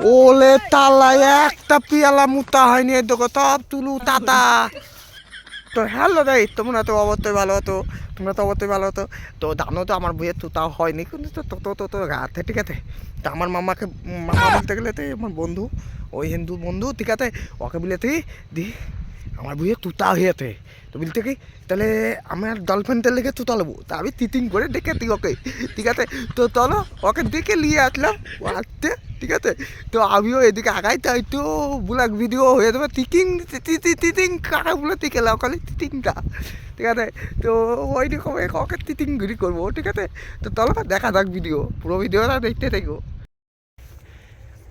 ওলে তালায় একটা পিয়ালা মুতা হয়নি দেখো সব তুলু তাতা। তো হ্যালো দাই, তোমরা তো অবশ্যই ভালো হতো, তোমরা তো অবশ্যই ভালো হতো। তো জানো তো আমার বইয়ের তুতাও হয়নি, কিন্তু তো গাতে ঠিক আছে। তা আমার মামাকে, মামা বলতে গেলে তো আমার বন্ধু, ওই হিন্দু বন্ধু ঠিক আছে, ওকে বলে তুই দি আমার বইয়ে তুতা হয়েছে। তো বলতে কি তাহলে আমার গার্লফ্রেন্ডের লেগে তুতা নেবো, তা আমি তিতিং করে ডেকে তুই ওকে ঠিক আছে। তো চলো ওকে দেখে নিয়ে আসলাম ও আসতে ঠিক আছে। তো আমিও এদিকে আগাই, তাই তো ব্লগ ভিডিও হয়ে যাবে তিকিং তিতিং কাকা বলে তিকেলা ওখানে তিতিংটা ঠিক আছে। তো ওই রকম ওকে তিতিং ঘুরি করবো ঠিক আছে। তো চলো দেখা যাক ভিডিও, পুরো ভিডিওটা দেখতে থাকবো।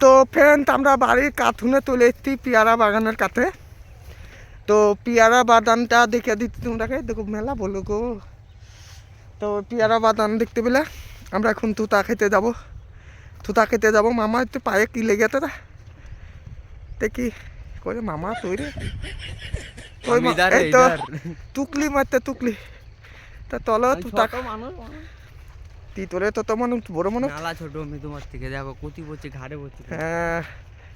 তো ফ্রেন্ড আমরা বাড়ির কাঠুনে চলে এসেছি পেয়ারা বাগানের কাছে। তো পেয়ারা বাগানটা দেখে দিচ্ছি তোমরাকে, দেখো মেলা বলো গো। তো পেয়ারা বাগান দেখতে পেলে আমরা এখন তুতা খেতে যাবো, তুতা খেতে যাবো। মামা একটু পায়ে কি লেগেছে না দেখি করে মামা তৈরি ওই এই তো তুকলি মারতে তুকলি। তা চলো তুতা তুই তোরে তো মানুষ বড় মানুষ ছোট আমি তোমার থেকে দেখো কচি পচি ঘাড়ে পচি। হ্যাঁ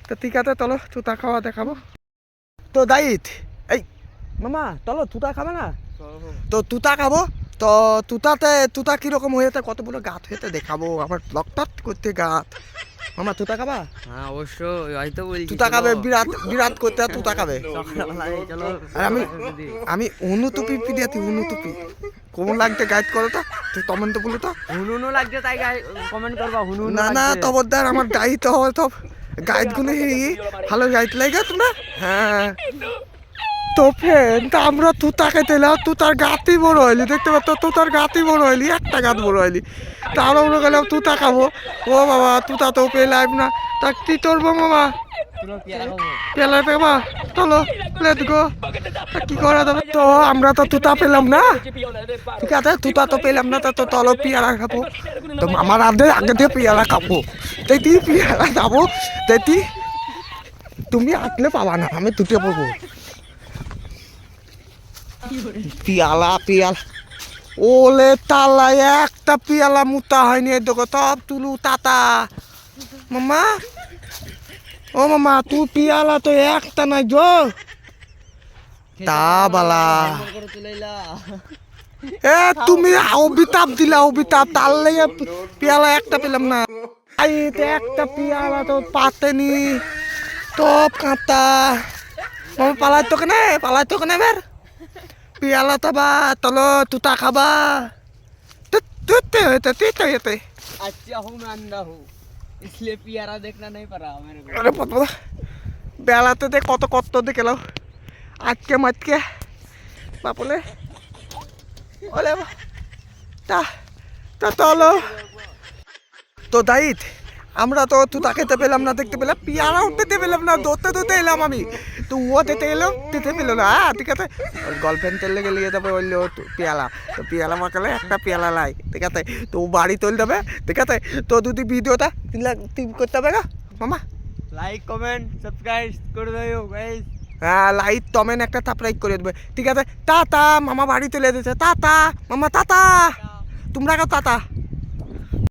তো ঠিক আছে চলো তুতা খাওয়া দেখাবো। তো দায়িত এই মামা চলো তুতা খাবে না? তো তুতা খাবো। তো তুতাতে তুতা কিরকম হয়েছে, কতগুলো গাছ হয়েছে দেখাবো, আবার ব্লগটা করতে গাছ। মামা তুতা খাবা? হ্যাঁ অবশ্যই, হয়তো বলছি তুতা খাবে, বিরাট বিরাট করতে তুতা খাবে। আর আমি আমি উনু টুপি পিডিয়াতি উনু টুপি কোন লাগতে গাইড করো তো কমেন্ট তো বলো তো। হুনুনু লাগছে তাই কমেন্ট করবা হুনুনু। না না তবদার আমার গাইড তো হবে, তো গাইড গুলো ভালো গাইড লাগে তোমরা। হ্যাঁ তো ফ্রেন্ড আমরা তুতা খেতে এলাম, তুতার গাতি বড় হইলি দেখতে পাচ্ছ, তুতার গাতি বড় হইলি, একটা গাছ বড় হইলি। তারও আমরা গেলাম তুতা খাবো। ও বাবা তুতা তো পেলাম না, তা কি করবো মামা? পেলা পেবা চলো লেটস গো। কি করা যাবে? তো আমরা তো তুতা পেলাম না ঠিক আছে, তুতা তো পেলাম না, তো চলো পেয়ারা খাবো। তো আমার আগে আগে দিয়ে পেয়ারা খাবো, দেখি পেয়ারা খাবো দেখি। তুমি আসলে পাবা না, আমি তুটে পড়বো। পিয়ালা পিয়ালা ওলে তালায় একটা পিয়ালা মুতা হয়নি দেখো সব তুলু তাতা। মামা ও মামা তুই পিয়ালা তো একটা নাই গো তা বালা। এ তুমি অবিতাপ দিলা, অবিতাপ তার লেগে পিয়ালা একটা পেলাম না। একটা পিয়ালা তো পাতেনি টপ কাঁটা। মামা পালাই তো কেনে, পালাই তো কেনে বের पियाला तबा तलो तुता खाबा तुते होते तीते होते। अच्छा हूँ मैं अंधा हूँ इसलिए पियारा देखना नहीं पड़ा मेरे को। अरे पता बेलाते दे কত কত দেখে লাও আজকে মাতকে বাপলে ওলে তা তা চলো। তো দাইত আমরা তো তুতা খেতে পেলাম না, দেখতে পেলাম পিয়ারা উঠতে পেলাম না, দৌড়তে দৌড়তে এলাম আমি। তো ও দিতে এলো দিতে পেলো না। হ্যাঁ ঠিক আছে, গার্লফ্রেন্ডের লেগে নিয়ে যাবে বললো পেয়ালা। তো পেয়ালা মাখালে একটা পেয়ালা লাই ঠিক আছে। তো ও বাড়ি তুলে দেবে ঠিক আছে। তো যদি ভিডিওটা তিন করতে হবে না মামা, লাইক কমেন্ট সাবস্ক্রাইব করে দিও গাইস। হ্যাঁ লাইক কমেন্ট একটা সাবস্ক্রাইব করে দেবে ঠিক আছে। টাটা, মামা বাড়ি তুলে দিয়েছে। টাটা মামা, টাটা, তোমরা টাটা।